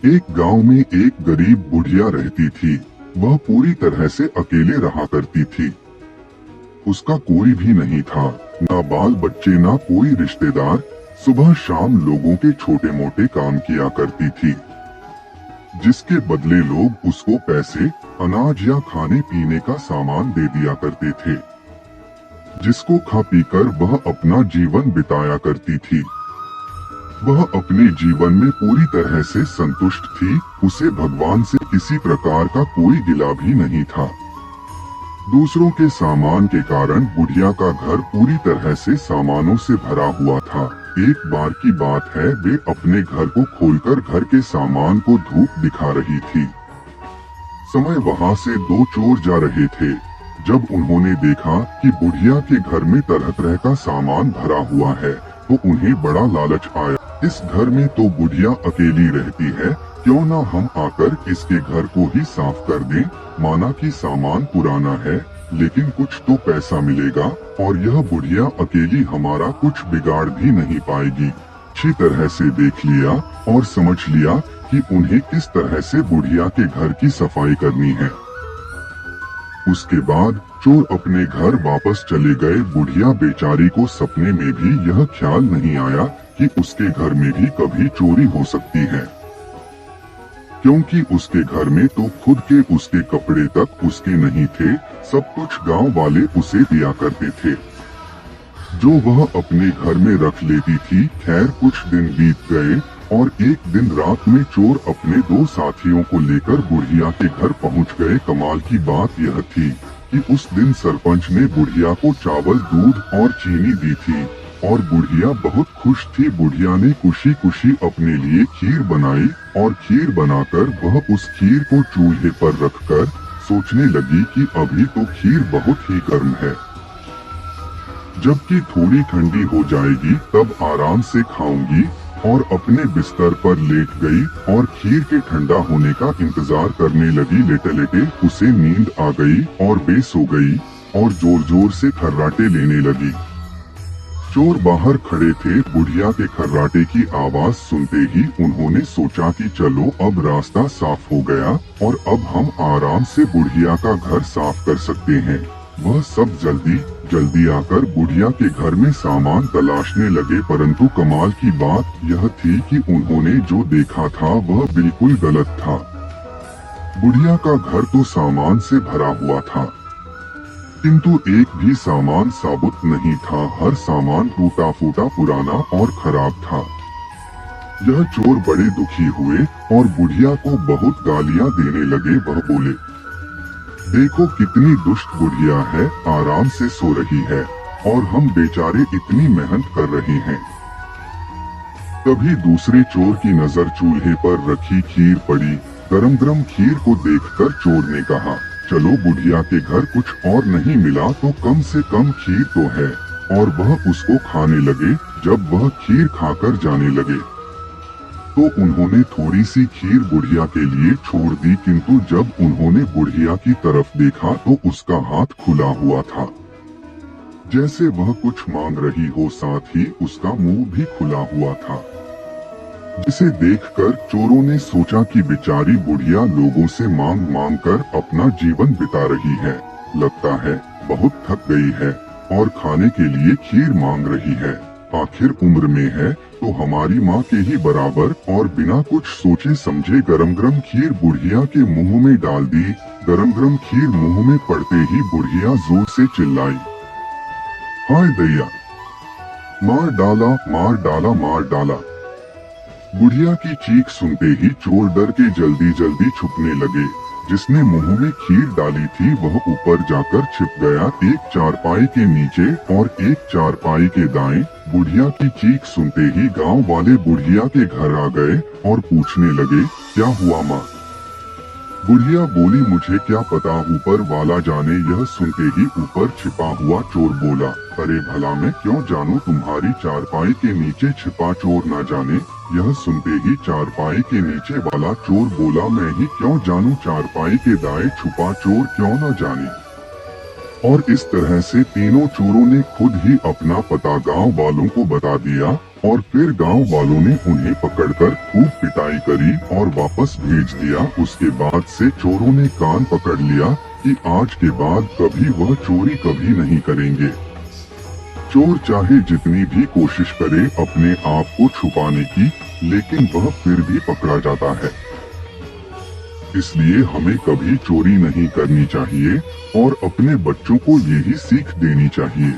एक गांव में एक गरीब बुढ़िया रहती थी। वह पूरी तरह से अकेले रहा करती थी। उसका कोई भी नहीं था, ना बाल बच्चे, ना कोई रिश्तेदार। सुबह शाम लोगों के छोटे मोटे काम किया करती थी, जिसके बदले लोग उसको पैसे, अनाज या खाने पीने का सामान दे दिया करते थे, जिसको खा पीकर वह अपना जीवन बिताया करती थी। वह अपने जीवन में पूरी तरह से संतुष्ट थी। उसे भगवान से किसी प्रकार का कोई गिला भी नहीं था। दूसरों के सामान के कारण बुढ़िया का घर पूरी तरह से सामानों से भरा हुआ था। एक बार की बात है, वे अपने घर को खोलकर घर के सामान को धूप दिखा रही थी। समय वहां से दो चोर जा रहे थे। जब उन्होंने देखा कि बुढ़िया के घर में तरह तरह का सामान भरा हुआ है, तो उन्हें बड़ा लालच आया। इस घर में तो बुढ़िया अकेली रहती है, क्यों ना हम आकर इसके घर को ही साफ कर दें। माना कि सामान पुराना है, लेकिन कुछ तो पैसा मिलेगा और यह बुढ़िया अकेली हमारा कुछ बिगाड़ भी नहीं पाएगी। अच्छी तरह से देख लिया और समझ लिया कि उन्हें किस तरह से बुढ़िया के घर की सफाई करनी है। उसके बाद चोर अपने घर वापस चले गए। बुढ़िया बेचारी को सपने में भी यह ख्याल नहीं आया कि उसके घर में भी कभी चोरी हो सकती है, क्योंकि उसके घर में तो खुद के उसके कपड़े तक उसके नहीं थे। सब कुछ गांव वाले उसे दिया करते थे, जो वह अपने घर में रख लेती थी। खैर, कुछ दिन बीत गए और एक दिन रात में चोर अपने दो साथियों को लेकर बुढ़िया के घर पहुंच गए। कमाल की बात यह थी कि उस दिन सरपंच ने बुढ़िया को चावल, दूध और चीनी दी थी और बुढ़िया बहुत खुश थी। बुढ़िया ने खुशी खुशी अपने लिए खीर बनाई और खीर बनाकर वह उस खीर को चूल्हे पर रखकर सोचने लगी कि अभी तो खीर बहुत ही गर्म है, जबकि थोड़ी ठंडी हो जाएगी तब आराम से खाऊंगी। और अपने बिस्तर पर लेट गई और खीर के ठंडा होने का इंतजार करने लगी। लेटे लेटे उसे नींद आ गई और बेसो गई और जोर जोर से खर्राटे लेने लगी। चोर बाहर खड़े थे। बुढ़िया के खर्राटे की आवाज सुनते ही उन्होंने सोचा कि चलो अब रास्ता साफ हो गया और अब हम आराम से बुढ़िया का घर साफ कर सकते हैं। वह सब जल्दी जल्दी आकर बुढ़िया के घर में सामान तलाशने लगे, परंतु कमाल की बात यह थी कि उन्होंने जो देखा था वह बिल्कुल गलत था। बुढ़िया का घर तो सामान से भरा हुआ था, किंतु एक भी सामान साबुत नहीं था। हर सामान टूटा फूटा, पुराना और खराब था। यह चोर बड़े दुखी हुए और बुढ़िया को बहुत गालियां देने लगे। वह बोले, देखो कितनी दुष्ट बुढ़िया है, आराम से सो रही है और हम बेचारे इतनी मेहनत कर रहे हैं। तभी दूसरे चोर की नजर चूल्हे पर रखी खीर पड़ी। गरम गरम खीर को देखकर चोर ने कहा, चलो बुढ़िया के घर कुछ और नहीं मिला तो कम से कम खीर तो है। और वह उसको खाने लगे। जब वह खीर खाकर जाने लगे तो उन्होंने थोड़ी सी खीर बुढ़िया के लिए छोड़ दी, किंतु जब उन्होंने बुढ़िया की तरफ देखा तो उसका हाथ खुला हुआ था, जैसे वह कुछ मांग रही हो। साथ ही उसका मुंह भी खुला हुआ था, जिसे देखकर चोरों ने सोचा कि बेचारी बुढ़िया लोगों से मांग मांग कर अपना जीवन बिता रही है। लगता है बहुत थक गई है और खाने के लिए खीर मांग रही है। आखिर उम्र में है तो हमारी माँ के ही बराबर। और बिना कुछ सोचे समझे गरम गरम खीर बुढ़िया के मुंह में डाल दी। गरम गरम खीर मुंह में पड़ते ही बुढ़िया जोर से चिल्लाई, हाय दैया, मार डाला, मार डाला, मार डाला। बुढ़िया की चीख सुनते ही चोर डर के जल्दी जल्दी छुपने लगे। जिसने मुंह में खीर डाली थी वह ऊपर जाकर छिप गया, एक चारपाई के नीचे और एक चारपाई के दाएं। बुढ़िया की चीख सुनते ही गांव वाले बुढ़िया के घर आ गए और पूछने लगे, क्या हुआ माँ? बुढ़िया बोली, मुझे क्या पता, ऊपर वाला जाने। यह सुनते ही ऊपर छिपा हुआ चोर बोला, अरे भला मैं क्यों जानूं, तुम्हारी चारपाई के नीचे छिपा चोर न जाने। यह सुनते ही चारपाई के नीचे वाला चोर बोला, मैं ही क्यों जानूं, चारपाई के दाएं छुपा चोर क्यों न जाने। और इस तरह से तीनों चोरों ने खुद ही अपना पता गांव वालों को बता दिया और फिर गांव वालों ने उन्हें पकड़कर खूब पिटाई करी और वापस भेज दिया। उसके बाद से चोरों ने कान पकड़ लिया कि आज के बाद कभी वह चोरी कभी नहीं करेंगे। चोर चाहे जितनी भी कोशिश करे अपने आप को छुपाने की, लेकिन वह फिर भी पकड़ा जाता है। इसलिए हमें कभी चोरी नहीं करनी चाहिए और अपने बच्चों को यही सीख देनी चाहिए।